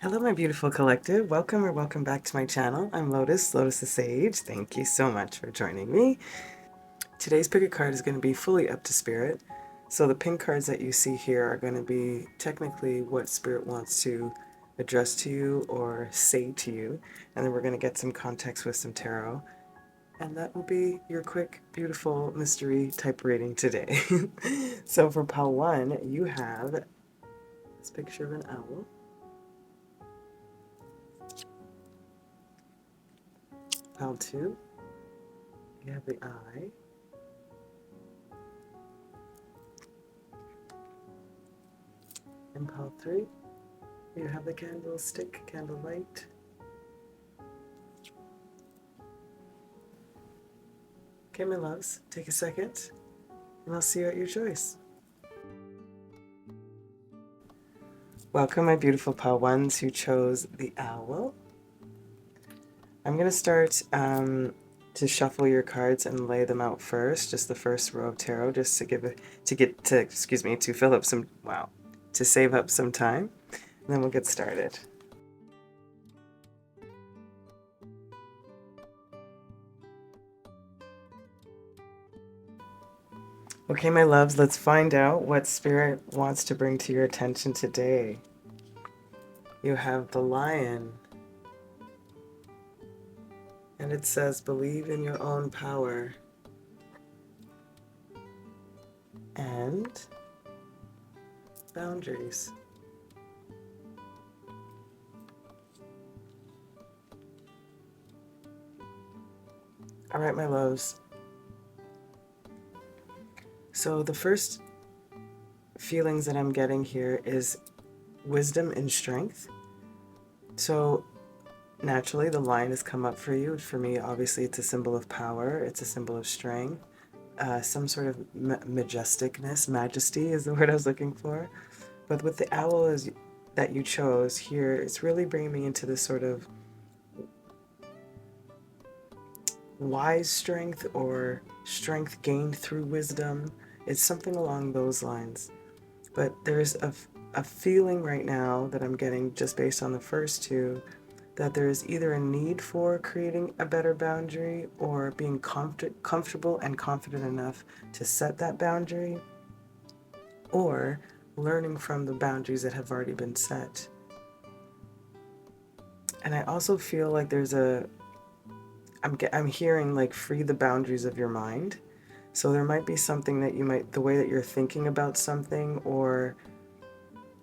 Hello, my beautiful collective. Welcome or welcome back to my channel. I'm Lotus, Lotus the Sage. Thank you so much for joining me. Today's pick a card is going to be fully up to Spirit. So the pink cards that you see here are going to be technically what Spirit wants to address to you or say to you. And then we're going to get some context with some tarot. And that will be your quick, beautiful mystery type reading today. So for pile 1, you have this picture of an owl. Pile 2, you have the eye. In pile 3, you have the candlestick, candlelight. Okay, my loves, take a second, and I'll see you at your choice. Welcome, my beautiful pile 1s who chose the owl. I'm going to start to shuffle your cards and lay them out first, just the first row of tarot, just to fill up some, to save up some time, and then we'll get started. Okay, my loves, let's find out what Spirit wants to bring to your attention today. You have the Lion. And it says, believe in your own power. And boundaries. All right, my loves. So the first feelings that I'm getting here is wisdom and strength. So naturally, the lion has come up for you. For me, obviously, it's a symbol of power. It's a symbol of strength. Some sort of majesticness. Majesty is the word I was looking for. But with the owl that you chose here, it's really bringing me into this sort of wise strength or strength gained through wisdom. It's something along those lines. But there's a feeling right now that I'm getting just based on the first two, that there is either a need for creating a better boundary or being comfortable and confident enough to set that boundary, or learning from the boundaries that have already been set. And I also feel like there's I'm hearing like free the boundaries of your mind. So there might be something that the way that you're thinking about something or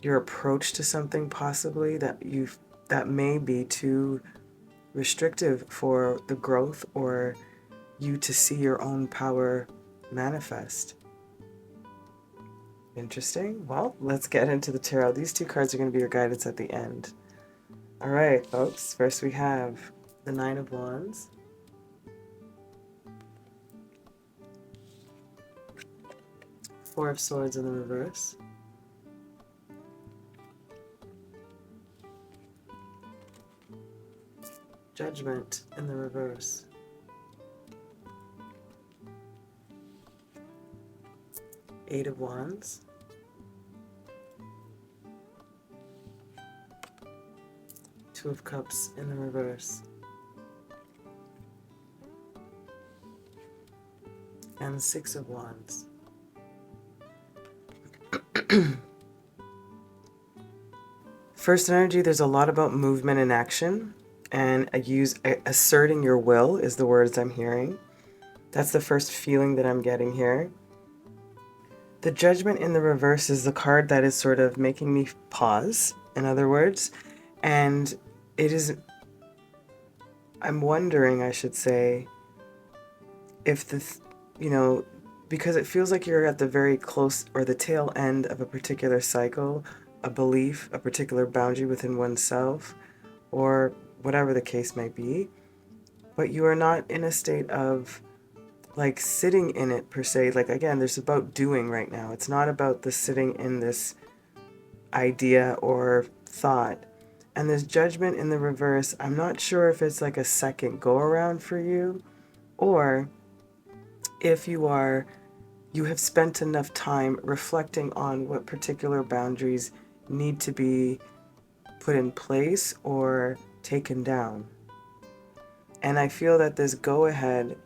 your approach to something possibly that may be too restrictive for the growth or you to see your own power manifest. Interesting. Well, let's get into the tarot. These two cards are going to be your guidance at the end. All right, folks. First we have the Nine of Wands. Four of Swords in the reverse. Judgment in the reverse. Eight of Wands. Two of Cups in the reverse. And the Six of Wands. First energy, there's a lot about movement and action. And asserting your will is the words I'm hearing. That's the first feeling that I'm getting here. The Judgment in the reverse is the card that is sort of making me pause, in other words. And I'm wondering, I should say, if because it feels like you're at the very close or the tail end of a particular cycle, a belief, a particular boundary within oneself, or whatever the case may be, but you are not in a state of like sitting in it per se. Like, again, there's about doing right now. It's not about the sitting in this idea or thought. And this Judgment in the reverse, I'm not sure if it's like a second go around for you, or if you have spent enough time reflecting on what particular boundaries need to be put in place or taken down. And I feel that this go-ahead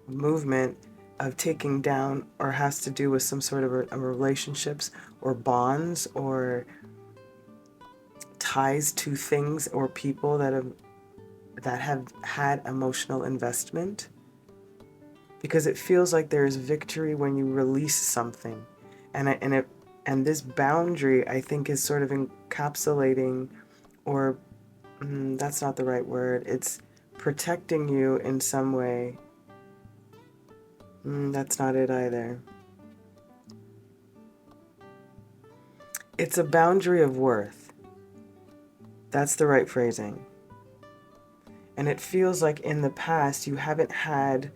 movement of taking down or has to do with some sort of relationships or bonds or ties to things or people that have had emotional investment, because it feels like there is victory when you release something, and this boundary, I think, is sort of encapsulating, or that's not the right word, it's protecting you in some way. That's not it either. It's a boundary of worth. That's the right phrasing. And it feels like in the past you haven't had,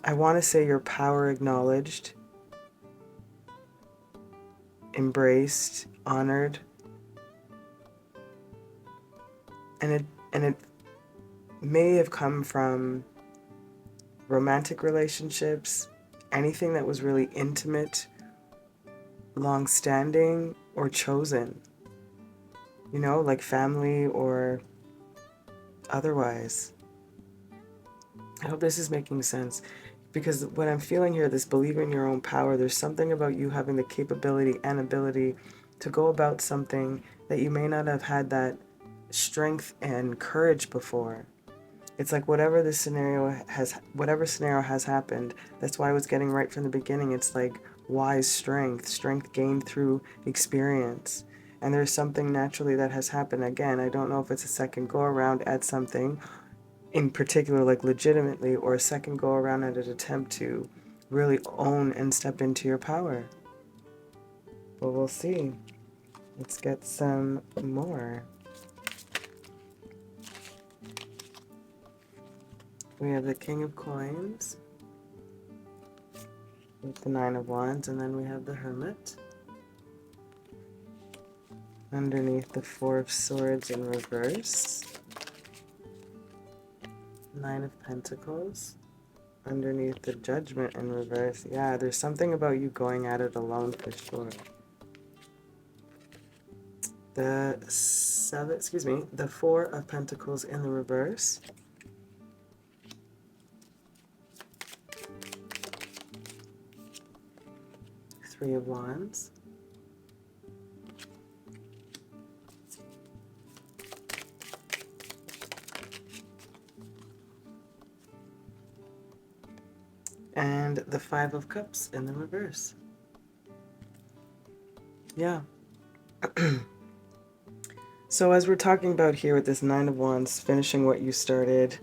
I want to say, your power acknowledged, embraced, honored. And it may have come from romantic relationships, anything that was really intimate, long-standing, or chosen. You know, like family or otherwise. I hope this is making sense, because what I'm feeling here, this believe in your own power, there's something about you having the capability and ability to go about something that you may not have had that strength and courage before. It's like whatever scenario has happened, that's why I was getting right from the beginning. It's like wise strength gained through experience. And there's something naturally that has happened. Again, I don't know if it's a second go around at something in particular, like legitimately, or a second go around at an attempt to really own and step into your power. But we'll see. Let's get some more. We have the King of Coins with the Nine of Wands, and then we have the Hermit. Underneath, the Four of Swords in reverse. Nine of Pentacles. Underneath, the Judgment in reverse. Yeah, there's something about you going at it alone for sure. The Four of Pentacles in the reverse. Three of Wands. And the Five of Cups in the reverse. Yeah. So as we're talking about here with this Nine of Wands, finishing what you started,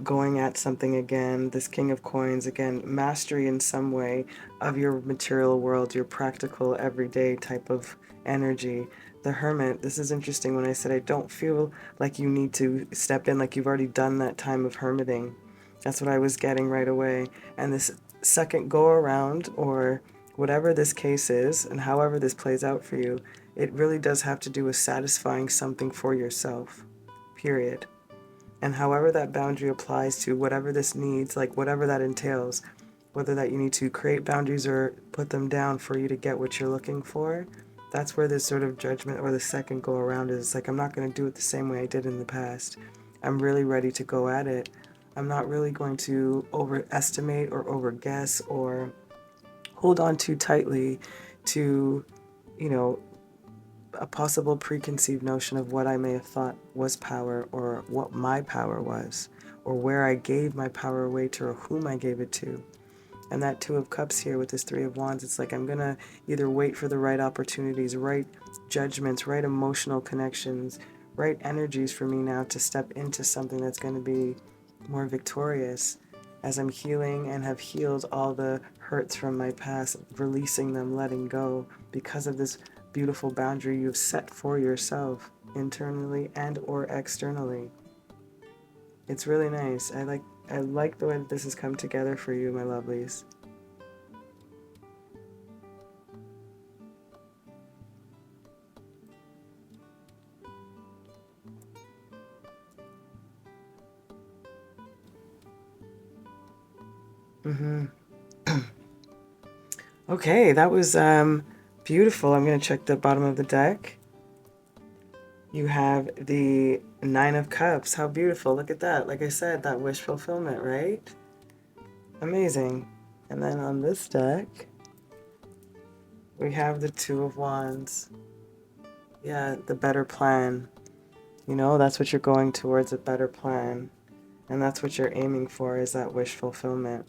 going at something again, this King of Coins, again, mastery in some way of your material world, your practical, everyday type of energy. The Hermit, this is interesting when I said I don't feel like you need to step in, like you've already done that time of hermiting. That's what I was getting right away. And this second go around, or whatever this case is, and however this plays out for you, it really does have to do with satisfying something for yourself, period. And however that boundary applies to whatever this needs, like whatever that entails, whether that you need to create boundaries or put them down for you to get what you're looking for, that's where this sort of judgment or the second go around is. Like, I'm not going to do it the same way I did in the past. I'm really ready to go at it. I'm not really going to overestimate or overguess or hold on too tightly to, you know, a possible preconceived notion of what I may have thought was power, or what my power was, or where I gave my power away to, or whom I gave it to. And that Two of Cups here with this Three of Wands, it's like I'm going to either wait for the right opportunities, right judgments, right emotional connections, right energies for me now to step into something that's going to be more victorious as I'm healing and have healed all the hurts from my past, releasing them, letting go, because of this beautiful boundary you've set for yourself, internally and or externally. It's really nice. I like the way that this has come together for you, my lovelies. Okay, that was Beautiful. I'm going to check the bottom of the deck. You have the Nine of Cups. How beautiful. Look at that. Like I said, that wish fulfillment, right? Amazing. And then on this deck, we have the Two of Wands. Yeah, the better plan. You know, that's what you're going towards, a better plan. And that's what you're aiming for, is that wish fulfillment.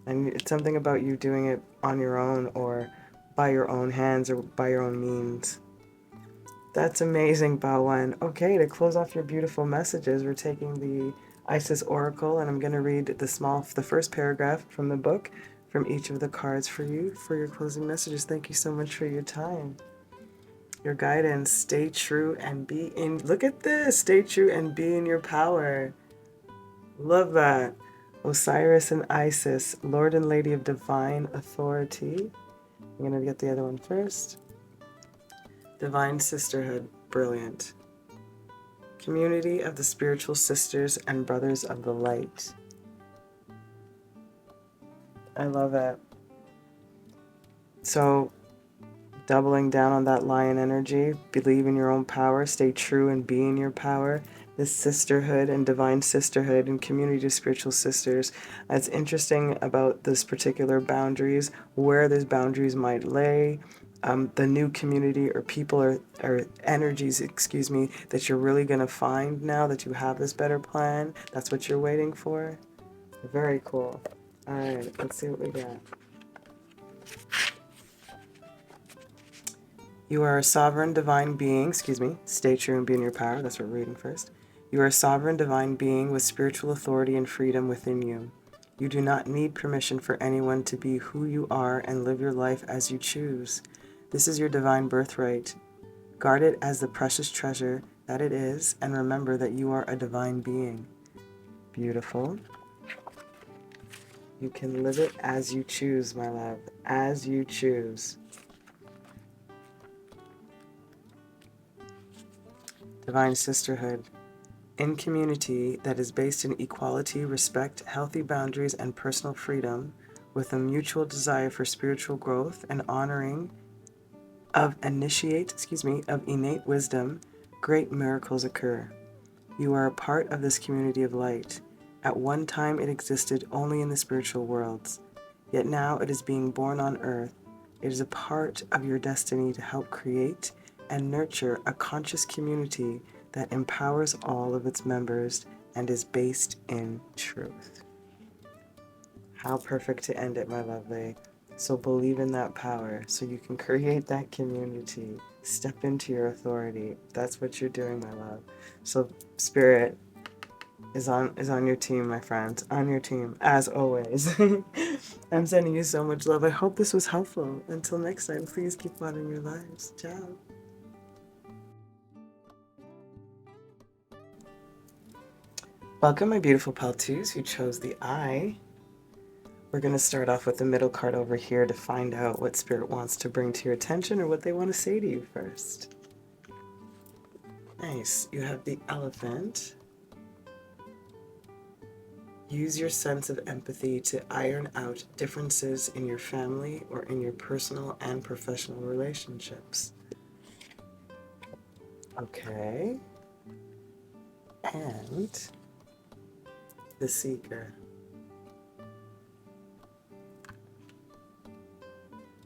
And it's something about you doing it on your own or by your own hands or by your own means. That's amazing, 𝚂𝚗. Okay, to close off your beautiful messages, we're taking the Isis Oracle, and I'm going to read the first paragraph from the book from each of the cards for you for your closing messages. Thank you so much for your time. Your guidance, stay true and be in, look at this, stay true and be in your power. Love that. Osiris and Isis, Lord and Lady of Divine Authority. I'm going to get the other one first. Divine Sisterhood, brilliant. Community of the Spiritual Sisters and Brothers of the Light. I love it. So, doubling down on that lion energy, believe in your own power, stay true and be in your power. This sisterhood and divine sisterhood and community of spiritual sisters. It's interesting about this particular boundaries, where those boundaries might lay, the new community or people or energies, excuse me, that you're really going to find now that you have this better plan. That's what you're waiting for. Very cool. All right, let's see what we got. You are a sovereign divine being, stay true and be in your power. That's what we're reading first. You are a sovereign divine being with spiritual authority and freedom within you. You do not need permission for anyone to be who you are and live your life as you choose. This is your divine birthright. Guard it as the precious treasure that it is, and remember that you are a divine being. Beautiful. You can live it as you choose, my love, as you choose. Divine Sisterhood. In community that is based in equality, respect, healthy boundaries, and personal freedom, with a mutual desire for spiritual growth and honoring of innate wisdom, great miracles occur. You are a part of this community of light. At one time it existed only in the spiritual worlds, yet now it is being born on earth. It is a part of your destiny to help create and nurture a conscious community that empowers all of its members and is based in truth. How perfect to end it, my lovely. So believe in that power so you can create that community. Step into your authority. That's what you're doing, my love. So Spirit is on your team, my friends. On your team, as always. I'm sending you so much love. I hope this was helpful. Until next time, please keep honoring your lives. Ciao. Welcome, my beautiful Peltus who chose the eye. We're going to start off with the middle card over here to find out what Spirit wants to bring to your attention or what they want to say to you first. Nice. You have the Elephant. Use your sense of empathy to iron out differences in your family or in your personal and professional relationships. Okay. And the Seeker.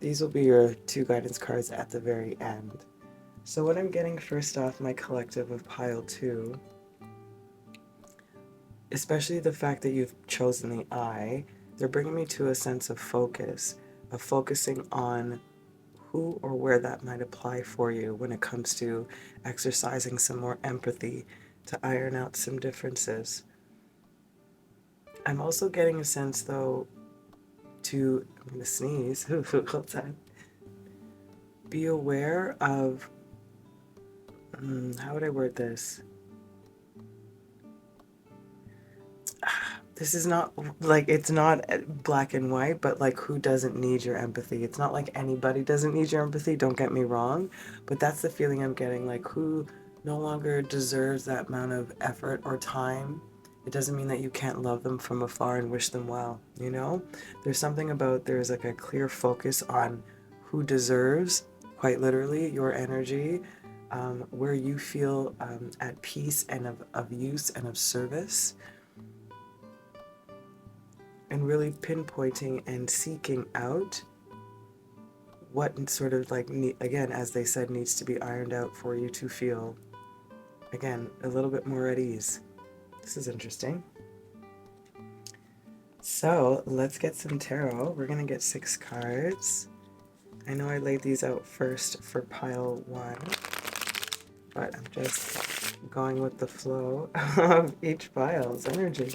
These will be your two guidance cards at the very end. So what I'm getting first off my collective of pile 2, especially the fact that you've chosen the eye, they're bringing me to a sense of focus, of focusing on who or where that might apply for you when it comes to exercising some more empathy to iron out some differences. I'm also getting a sense, though, I'm going to sneeze, be aware of, how would I word this? This is not, like, it's not black and white, but, like, who doesn't need your empathy? It's not like anybody doesn't need your empathy, don't get me wrong, but that's the feeling I'm getting, like, who no longer deserves that amount of effort or time. It doesn't mean that you can't love them from afar and wish them well, you know? There's something about, there's like a clear focus on who deserves, quite literally, your energy, where you feel at peace and of use and of service, and really pinpointing and seeking out what sort of like, again, as they said, needs to be ironed out for you to feel, again, a little bit more at ease. This is interesting. So let's get some tarot. We're going to get 6 cards. I know I laid these out first for pile 1, but I'm just going with the flow of each pile's energy.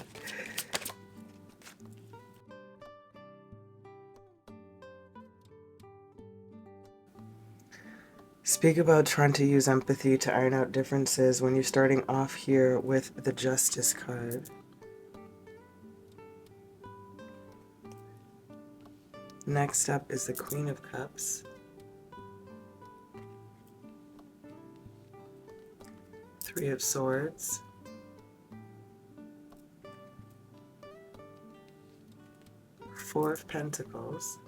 Speak about trying to use empathy to iron out differences when you're starting off here with the Justice card. Next up is the Queen of Cups. 3 of Swords. 4 of Pentacles.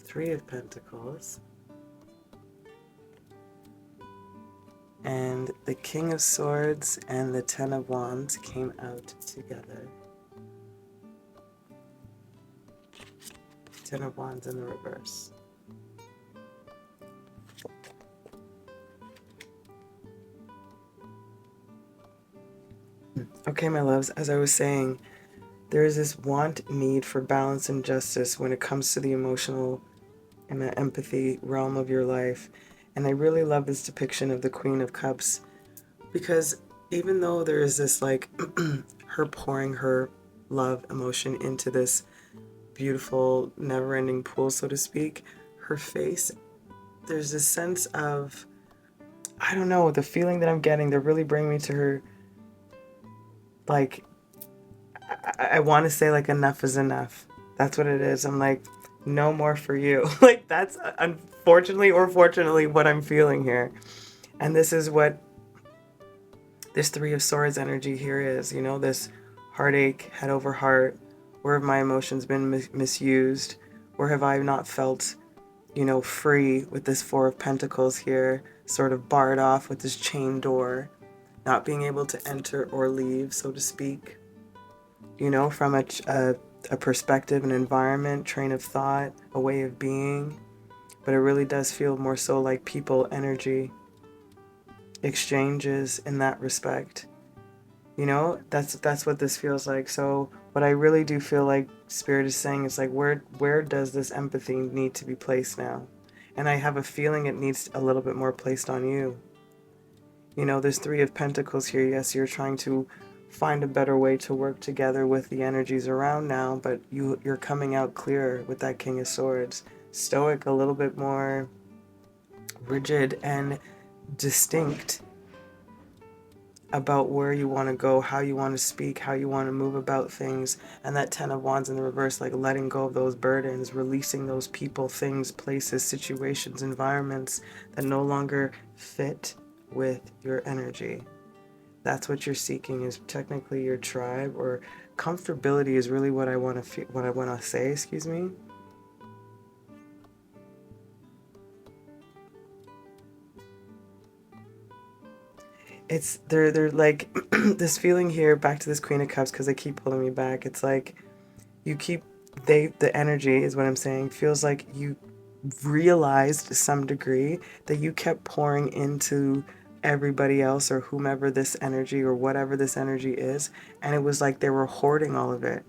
3 of Pentacles. And the King of Swords and the 10 of Wands came out together. 10 of Wands in the reverse. Okay, my loves, as I was saying, there is this need for balance and justice when it comes to the emotional and the empathy realm of your life. And I really love this depiction of the Queen of Cups, because even though there is this like her pouring her love emotion into this beautiful never-ending pool, so to speak, her face, there's this sense of, I don't know, the feeling that I'm getting, they're really bringing me to her, like, I want to say like enough is enough. That's what it is. I'm like, no more for you. Like, that's unfortunately or fortunately what I'm feeling here. And this is what this 3 of Swords energy here is, you know, this heartache, head over heart. Where have my emotions been misused? Where have I not felt, you know, free, with this 4 of Pentacles here, sort of barred off with this chain door, not being able to enter or leave, so to speak, you know, from a perspective, an environment, train of thought, a way of being. But it really does feel more so like people energy exchanges in that respect. You know, that's what this feels like. So what I really do feel like Spirit is saying is like, where does this empathy need to be placed now? And I have a feeling it needs a little bit more placed on you. You know, there's 3 of Pentacles here. Yes, you're trying to find a better way to work together with the energies around now, but you're coming out clearer with that King of Swords. Stoic, a little bit more rigid and distinct about where you want to go, how you want to speak, how you want to move about things. And that 10 of Wands in the reverse, like letting go of those burdens, releasing those people, things, places, situations, environments that no longer fit with your energy. That's what you're seeking, is technically your tribe, or comfortability is really what I want to say, excuse me. It's they're like this feeling here, back to this Queen of Cups, because they keep pulling me back. It's like the energy is what I'm saying, feels like you realized to some degree that you kept pouring into everybody else or whomever this energy or whatever this energy is, and it was like they were hoarding all of it.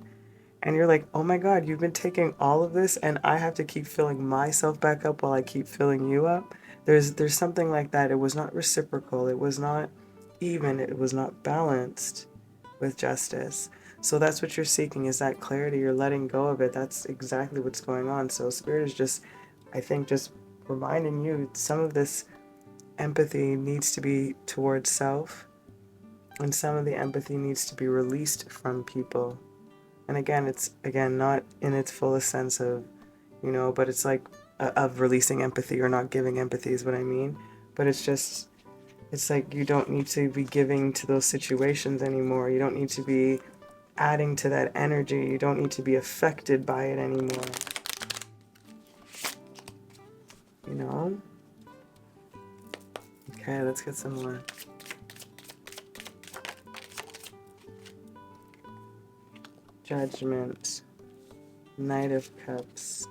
And you're like, oh my God, you've been taking all of this and I have to keep filling myself back up while I keep filling you up. There's something like that. It was not reciprocal. It was not even. It was not balanced with justice. So that's what you're seeking, is that clarity. You're letting go of it. That's exactly what's going on. So Spirit is just, I think, just reminding you some of this empathy needs to be towards self, and some of the empathy needs to be released from people. And again, it's not in its fullest sense of, you know, but it's like of releasing empathy or not giving empathy is what I mean. But it's just, it's like you don't need to be giving to those situations anymore. You don't need to be adding to that energy. You don't need to be affected by it anymore. You know? Okay, let's get some more. Judgment. Knight of Cups.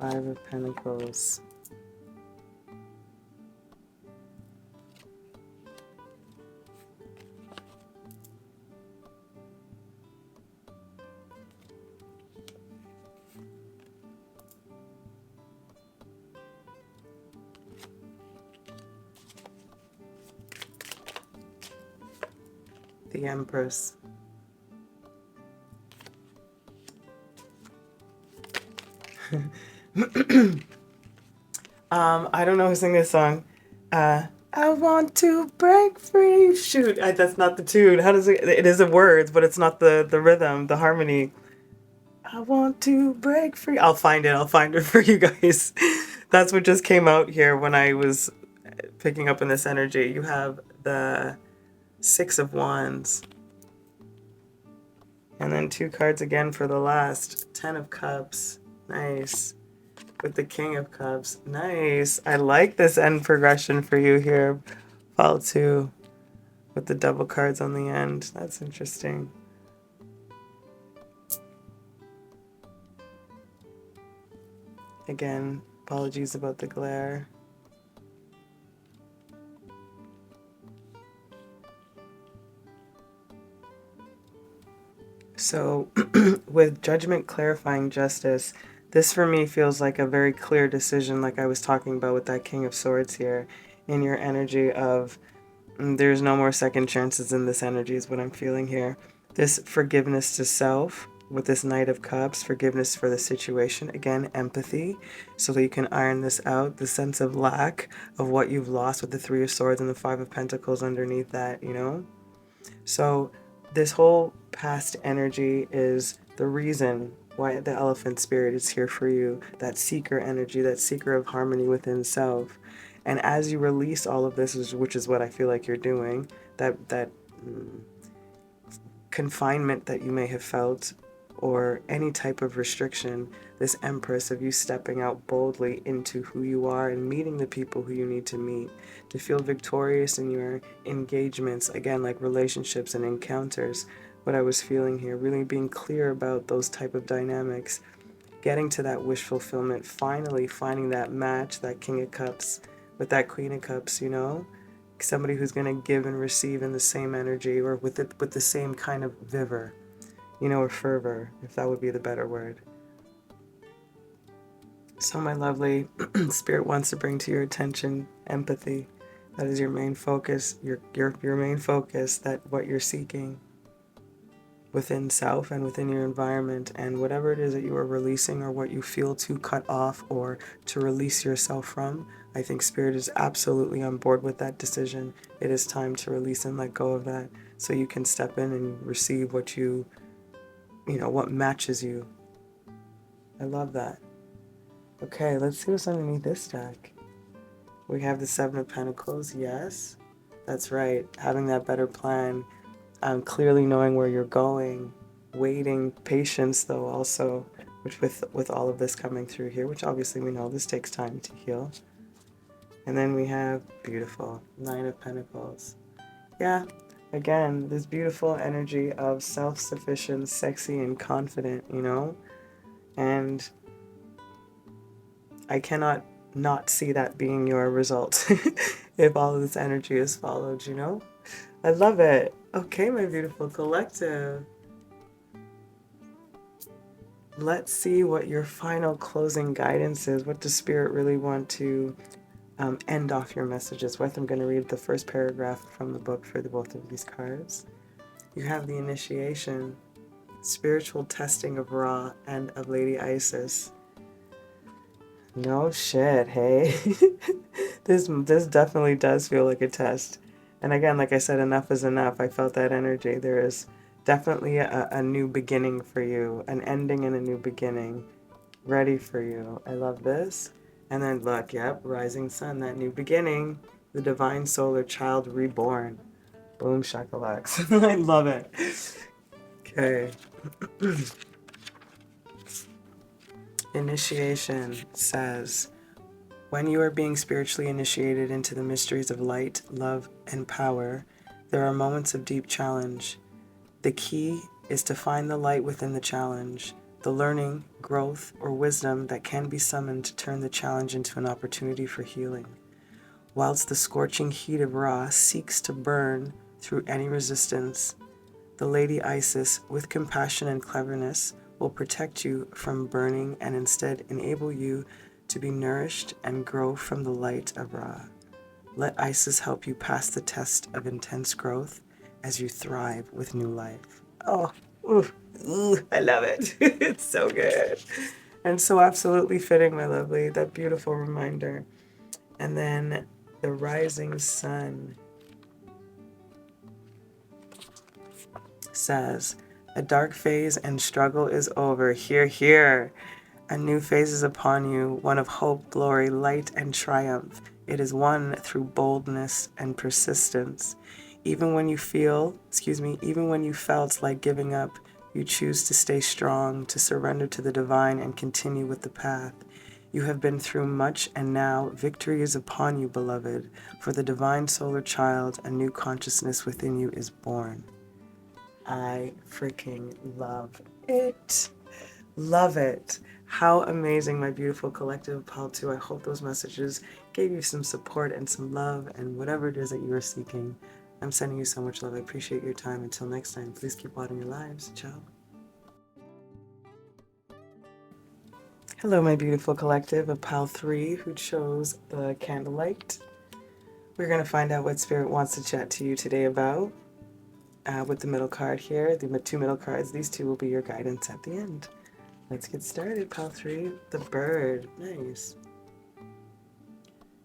5 of Pentacles. The Empress. I don't know who sang this song. I want to break free. Shoot, that's not the tune. How does it? It is the words, but it's not the rhythm, the harmony. I want to break free. I'll find it. I'll find it for you guys. That's what just came out here when I was picking up in this energy. You have the 6 of Wands. And then 2 cards again for the last. 10 of Cups. Nice. With the King of Cups. Nice. I like this end progression for you here. Fall 2. With the double cards on the end. That's interesting. Again, apologies about the glare. So with Judgment clarifying justice, this for me feels like a very clear decision, like I was talking about with that King of Swords here, in your energy of there's no more second chances in this energy is what I'm feeling here. This forgiveness to self with this Knight of Cups, forgiveness for the situation, again, empathy, so that you can iron this out, the sense of lack of what you've lost with the 3 of Swords and the 5 of Pentacles underneath that, you know? So this whole past energy is the reason why the elephant spirit is here for you, that seeker energy, that seeker of harmony within self. And as you release all of this, which is what I feel like you're doing, that confinement that you may have felt, or any type of restriction, this Empress of you stepping out boldly into who you are and meeting the people who you need to meet, to feel victorious in your engagements, again, like relationships and encounters, what I was feeling here, really being clear about those type of dynamics, getting to that wish fulfillment, finally finding that match, that King of Cups with that Queen of Cups, you know, somebody who's going to give and receive in the same energy, or with the same kind of vigor, you know, or fervor, if that would be the better word. So my lovely, Spirit wants to bring to your attention empathy. That is your main focus, your main focus, that what you're seeking within self and within your environment, and whatever it is that you are releasing or what you feel to cut off or to release yourself from, I think Spirit is absolutely on board with that decision. It is time to release and let go of that, so you can step in and receive what you know, what matches you. I love that. Okay, let's see what's underneath this deck. We have the 7 of Pentacles. Yes, that's right. Having that better plan. Clearly knowing where you're going. Waiting. Patience, though, also. Which with all of this coming through here, which obviously we know this takes time to heal. And then we have, beautiful, 9 of Pentacles. Yeah. Again, this beautiful energy of self-sufficient, sexy, and confident, you know? And I cannot not see that being your result if all of this energy is followed, you know? I love it. Okay, my beautiful collective. Let's see what your final closing guidance is. What does Spirit really want to end off your messages with? I'm going to read the first paragraph from the book for the both of these cards. You have the initiation, spiritual testing of Ra and of Lady Isis. No shit, hey. This definitely does feel like a test. And again, like I said, enough is enough. I felt that energy. There is definitely a new beginning for you, an ending and a new beginning ready for you. I love this. And then look, yep, rising sun, that new beginning, the divine solar child reborn. Boom shakalaks. I love it. Okay. Initiation says, when you are being spiritually initiated into the mysteries of light, love, and power, there are moments of deep challenge. The key is to find the light within the challenge, the learning, growth, or wisdom that can be summoned to turn the challenge into an opportunity for healing. Whilst the scorching heat of Ra seeks to burn through any resistance, the Lady Isis, with compassion and cleverness, will protect you from burning and instead enable you to be nourished and grow from the light of Ra. Let Isis help you pass the test of intense growth as you thrive with new life. Oh, ooh, ooh, I love it. It's so good. And so absolutely fitting, my lovely. That beautiful reminder. And then the rising sun says, a dark phase and struggle is over. Hear, hear. A new phase is upon you, one of hope, glory, light, and triumph. It is won through boldness and persistence. Even when you felt like giving up, you choose to stay strong, to surrender to the divine and continue with the path. You have been through much, and now victory is upon you, beloved. For the divine solar child, a new consciousness within you is born. I freaking love it. Love it. How amazing, my beautiful collective Pal 2. I hope those messages gave you some support and some love and whatever it is that you are seeking. I'm sending you so much love. I appreciate your time. Until next time, please keep watering your lives. Ciao. Hello, my beautiful collective of Pal 3 who chose the candlelight. We're going to find out what Spirit wants to chat to you today about. With the middle card here, the two middle cards, these two will be your guidance at the end. Let's get started, Pal 3. The bird. Nice.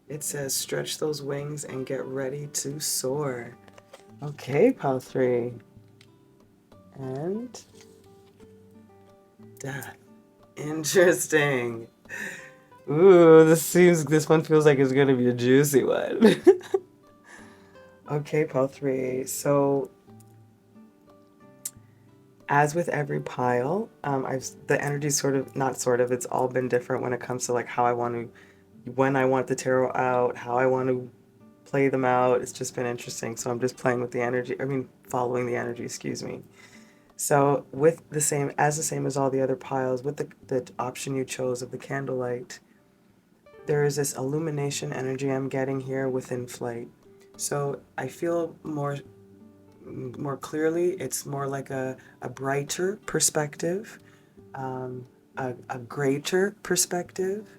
It says, stretch those wings and get ready to soar. Okay, Pal 3. And death. Interesting. Ooh, this one feels like it's gonna be a juicy one. Okay, Pal 3. So as with every pile, the energy it's all been different when it comes to like when I want the tarot out, how I want to play them out. It's just been interesting. So I'm just playing with the energy, following the energy, excuse me. So with the same as all the other piles, with the option you chose of the candlelight, there is this illumination energy I'm getting here within flight. So I feel more clearly, it's more like a brighter perspective, a greater perspective,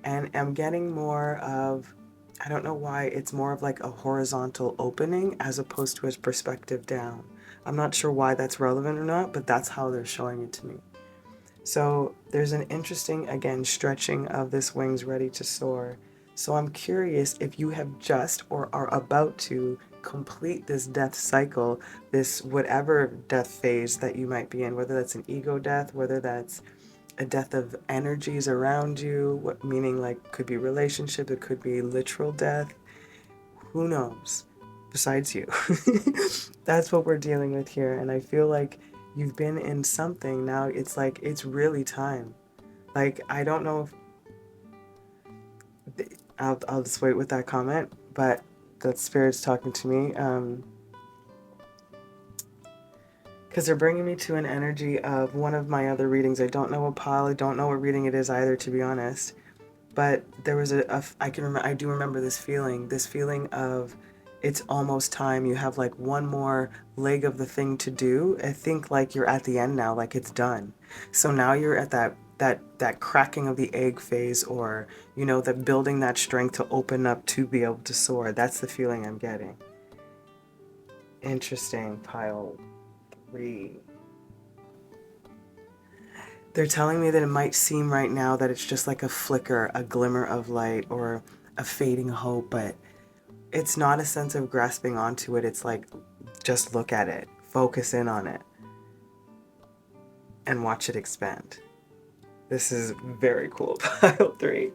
and I'm getting more of, I don't know why, it's more of like a horizontal opening as opposed to a perspective down. I'm not sure why that's relevant or not, but that's how they're showing it to me. So there's an interesting, again, stretching of this wings ready to soar. So I'm curious if you have just or are about to complete this death cycle, this whatever death phase that you might be in, whether that's an ego death, whether that's a death of energies around you, meaning like could be relationship, it could be literal death, who knows, besides you. That's what we're dealing with here, and I feel like you've been in something, now it's like it's really time. Like, I don't know if I'll just wait with that comment, but that Spirit's talking to me, because they're bringing me to an energy of one of my other readings. I don't know what pile, I don't know what reading it is either, to be honest. But there was I do remember this feeling of it's almost time. You have like one more leg of the thing to do. I think like you're at the end now, like it's done. So now you're at that cracking of the egg phase, or, that building that strength to open up to be able to soar. That's the feeling I'm getting. Interesting, pile 3. They're telling me that it might seem right now that it's just like a flicker, a glimmer of light, or a fading hope, but it's not a sense of grasping onto it. It's like, just look at it, focus in on it, and watch it expand. This is very cool, pile 3.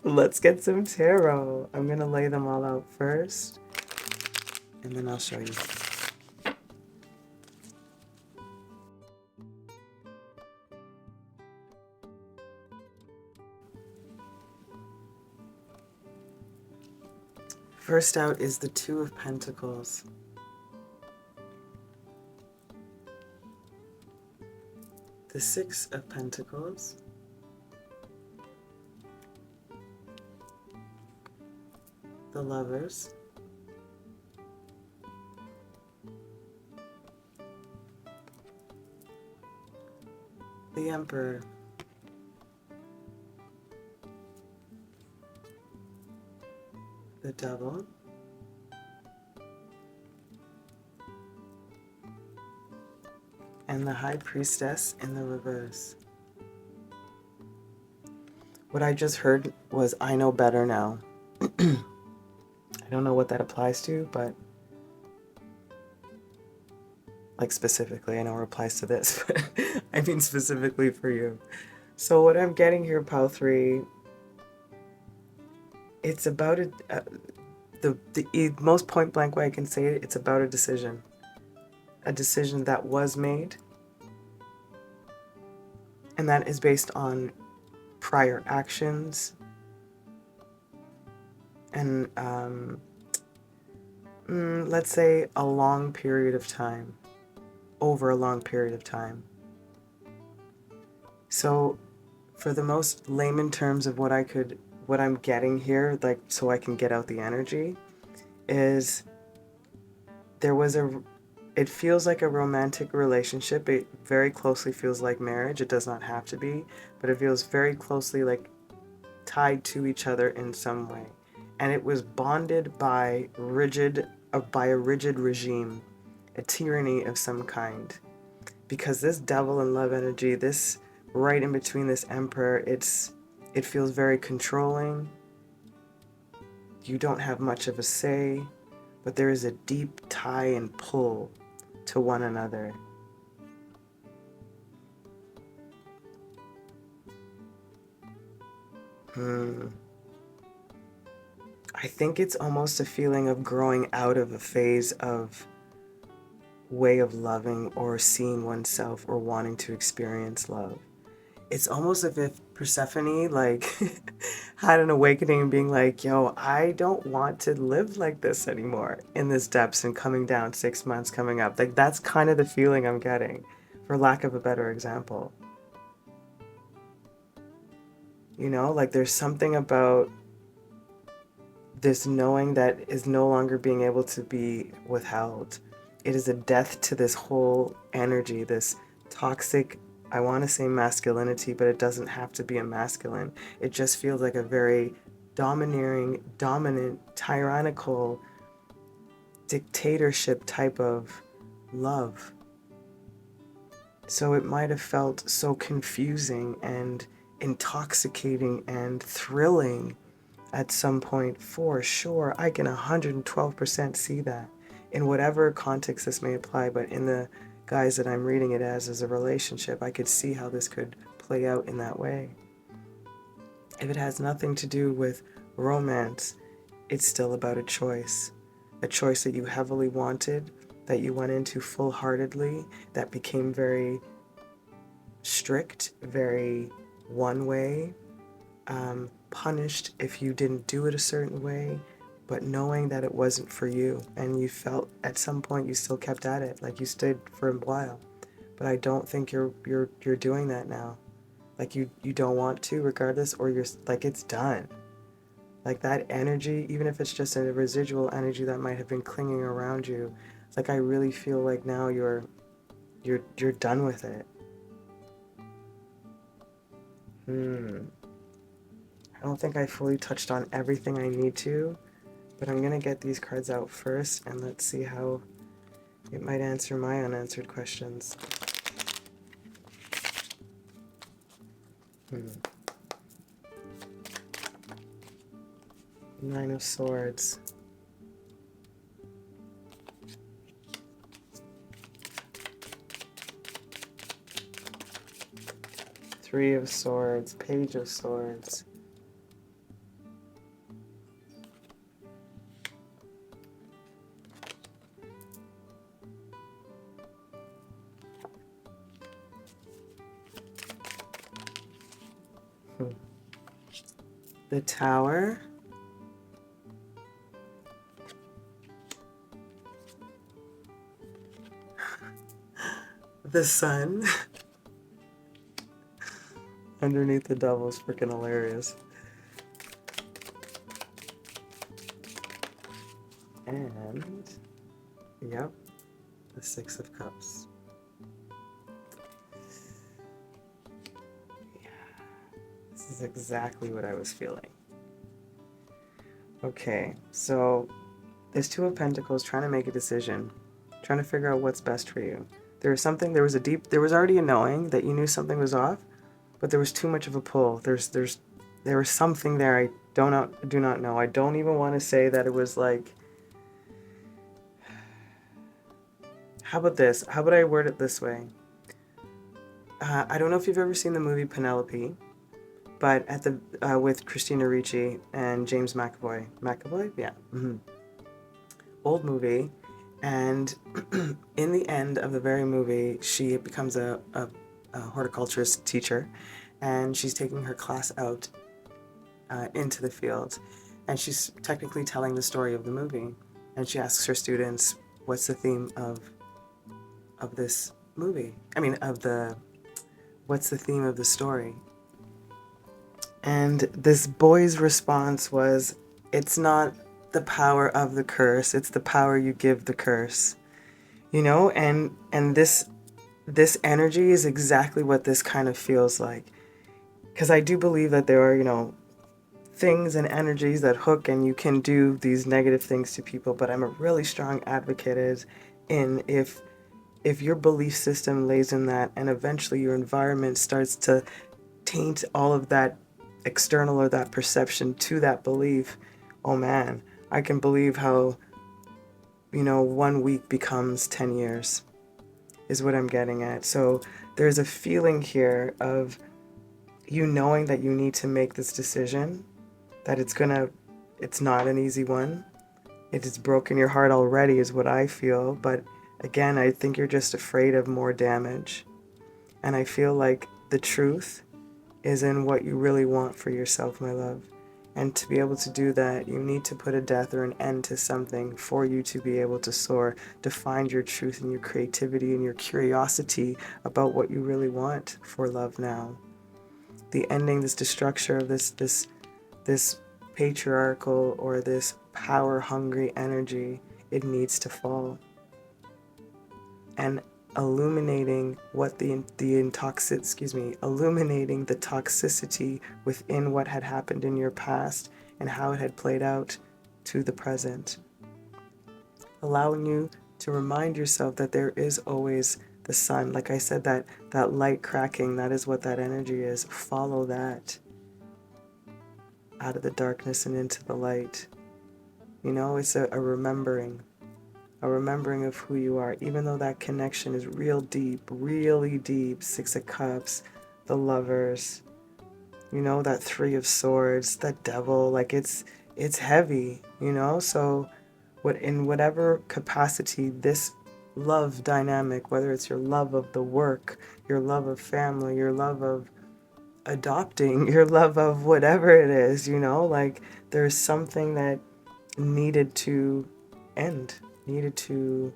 Let's get some tarot. I'm going to lay them all out first, and then I'll show you. First out is the Two of Pentacles. The Six of Pentacles. The Lovers. The Emperor. The Devil. And the High Priestess in the reverse. What I just heard was, I know better now. I don't know what that applies to, but like specifically, I know it applies to this, but I mean specifically for you. So what I'm getting here, Pile 3, it's about the most point blank way I can say it, it's about a decision that was made, and that is based on prior actions and let's say a long period of time, over a long period of time. So for the most layman terms of what I'm getting here, like so I can get out the energy, is it feels like a romantic relationship. It very closely feels like marriage. It does not have to be, but it feels very closely like tied to each other in some way. And it was bonded by a rigid regime, a tyranny of some kind. Because this Devil and Love energy, this right in between this Emperor, it feels very controlling. You don't have much of a say, but there is a deep tie and pull to one another. I think it's almost a feeling of growing out of a phase of way of loving or seeing oneself or wanting to experience love. It's almost as if Persephone had an awakening and being like, yo, I don't want to live like this anymore in this depths and coming down 6 months coming up. Like that's kind of the feeling I'm getting, for lack of a better example. You know, like there's something about this knowing that is no longer being able to be withheld. It is a death to this whole energy, this toxic, I want to say masculinity, but it doesn't have to be a masculine. It just feels like a very domineering, dominant, tyrannical, dictatorship type of love. So it might have felt so confusing and intoxicating and thrilling at some point, for sure. I can 112% see that in whatever context this may apply, but in the guise that I'm reading it as a relationship, I could see how this could play out in that way. If it has nothing to do with romance, it's still about a choice that you heavily wanted, that you went into full-heartedly, that became very strict, very one way, punished if you didn't do it a certain way, but knowing that it wasn't for you, and you felt at some point you still kept at it, like you stayed for a while. But I don't think you're doing that now. Like you don't want to, regardless, or you're like, it's done. Like that energy, even if it's just a residual energy that might have been clinging around you, it's like I really feel like now you're done with it. I don't think I fully touched on everything I need to, but I'm gonna get these cards out first and let's see how it might answer my unanswered questions. Nine of Swords. Three of Swords, Page of Swords. The Tower. the sun underneath the devil is freaking hilarious. And, yep, the Six of Cups. Yeah, this is exactly what I was feeling. Okay, so there's Two of Pentacles trying to make a decision, trying to figure out what's best for you. There was already a knowing that you knew something was off, but there was too much of a pull. There was something there I do not know. I don't even want to say that it was like, how about this? How about I word it this way? I don't know if you've ever seen the movie Penelope, but with Christina Ricci and James McAvoy. McAvoy? Yeah. Mm-hmm. Old movie. And in the end of the very movie, she becomes a horticulturist teacher, and she's taking her class out into the field, and she's technically telling the story of the movie. And she asks her students, what's the theme of this movie? What's the theme of the story? And this boy's response was, it's not the power of the curse, it's the power you give the curse. You know, and this energy is exactly what this kind of feels like. Because I do believe that there are, things and energies that hook, and you can do these negative things to people, but I'm a really strong advocate in if your belief system lays in that, and eventually your environment starts to taint all of that external or that perception to that belief, oh man, I can believe how 1 week becomes 10 years is what I'm getting at. So there's a feeling here of you knowing that you need to make this decision, that it's not an easy one. It has broken your heart already is what I feel, but again, I think you're just afraid of more damage. And I feel like the truth is in what you really want for yourself, my love. And to be able to do that, you need to put a death or an end to something for you to be able to soar, to find your truth and your creativity and your curiosity about what you really want for love now. The ending, this destruction of this patriarchal or this power-hungry energy, it needs to fall. And illuminating illuminating the toxicity within what had happened in your past and how it had played out to the present. Allowing you to remind yourself that there is always the sun. Like I said, that light cracking, that is what that energy is. Follow that out of the darkness and into the light. It's a remembering of who you are, even though that connection is real deep, really deep. Six of Cups, the Lovers, that Three of Swords, that Devil, like it's heavy, so in whatever capacity this love dynamic, whether it's your love of the work, your love of family, your love of adopting, your love of whatever it is, like there's something that needed to end, needed to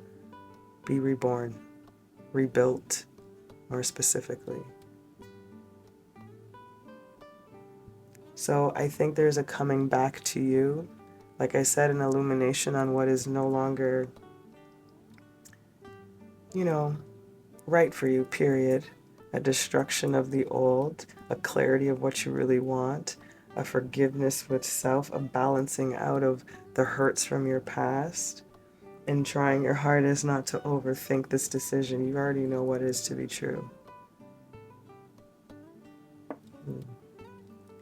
be reborn, rebuilt, more specifically. So I think there's a coming back to you. Like I said, an illumination on what is no longer, right for you, period. A destruction of the old, a clarity of what you really want, a forgiveness with self, a balancing out of the hurts from your past, and trying your hardest not to overthink this decision. You already know what is to be true.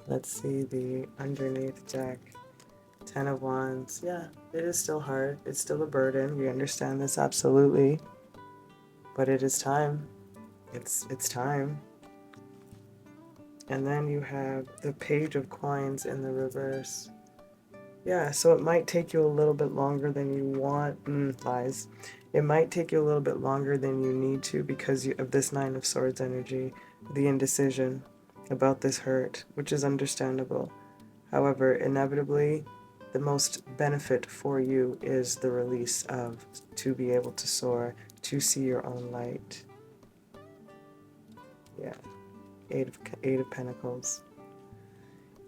Let's see the underneath deck. Ten of Wands. Yeah, it is still hard. It's still a burden. We understand this absolutely. But it is time. It's time. And then you have the Page of Coins in the reverse. Yeah, so it might take you a little bit longer than you want. Lies. It might take you a little bit longer than you need to because of this Nine of Swords energy, the indecision about this hurt, which is understandable. However, inevitably, the most benefit for you is the release to be able to soar, to see your own light. Yeah. Eight of Pentacles.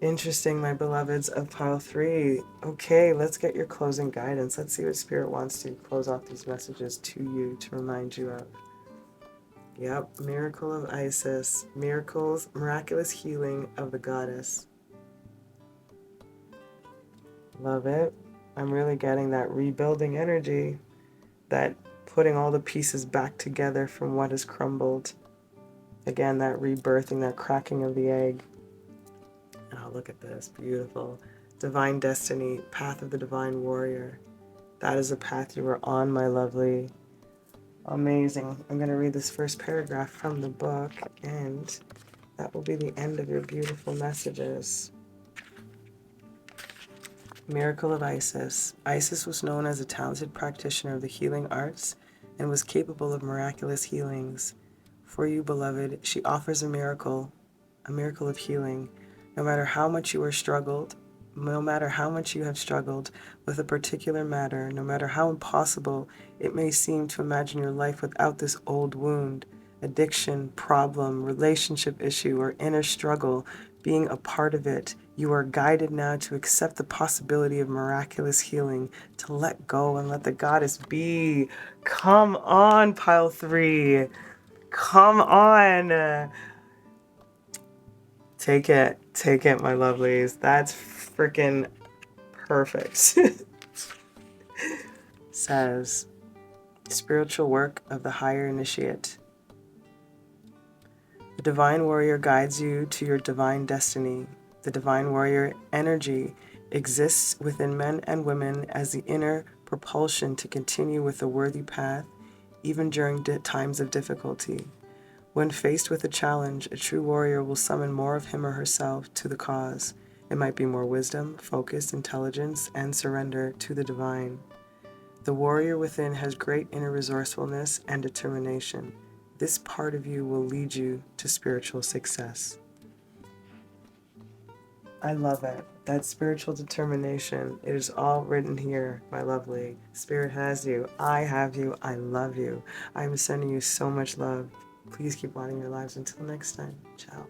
Interesting, my beloveds of pile 3. Okay, let's get your closing guidance. Let's see what Spirit wants to close off these messages to you to remind you of. Yep, miracle of Isis. Miracles, miraculous healing of the goddess. Love it. I'm really getting that rebuilding energy, that putting all the pieces back together from what has crumbled. Again, that rebirthing, that cracking of the egg. Oh, look at this. Beautiful. Divine destiny, path of the divine warrior. That is a path you are on, my lovely. Amazing. I'm going to read this first paragraph from the book, and that will be the end of your beautiful messages. Miracle of Isis. Isis was known as a talented practitioner of the healing arts and was capable of miraculous healings. For you, beloved, she offers a miracle of healing. No matter how much you are struggled, no matter how much you have struggled with a particular matter, no matter how impossible it may seem to imagine your life without this old wound, addiction, problem, relationship issue, or inner struggle being a part of it, you are guided now to accept the possibility of miraculous healing, to let go and let the goddess be. Come on, pile 3. Come on. Take it, my lovelies. That's freaking perfect. Says, spiritual work of the higher initiate. The divine warrior guides you to your divine destiny. The divine warrior energy exists within men and women as the inner propulsion to continue with the worthy path, even during times of difficulty. When faced with a challenge, a true warrior will summon more of him or herself to the cause. It might be more wisdom, focus, intelligence, and surrender to the divine. The warrior within has great inner resourcefulness and determination. This part of you will lead you to spiritual success. I love it. That spiritual determination, it is all written here, my lovely. Spirit has you. I have you. I love you. I'm sending you so much love. Please keep wanting your lives. Until next time. Ciao.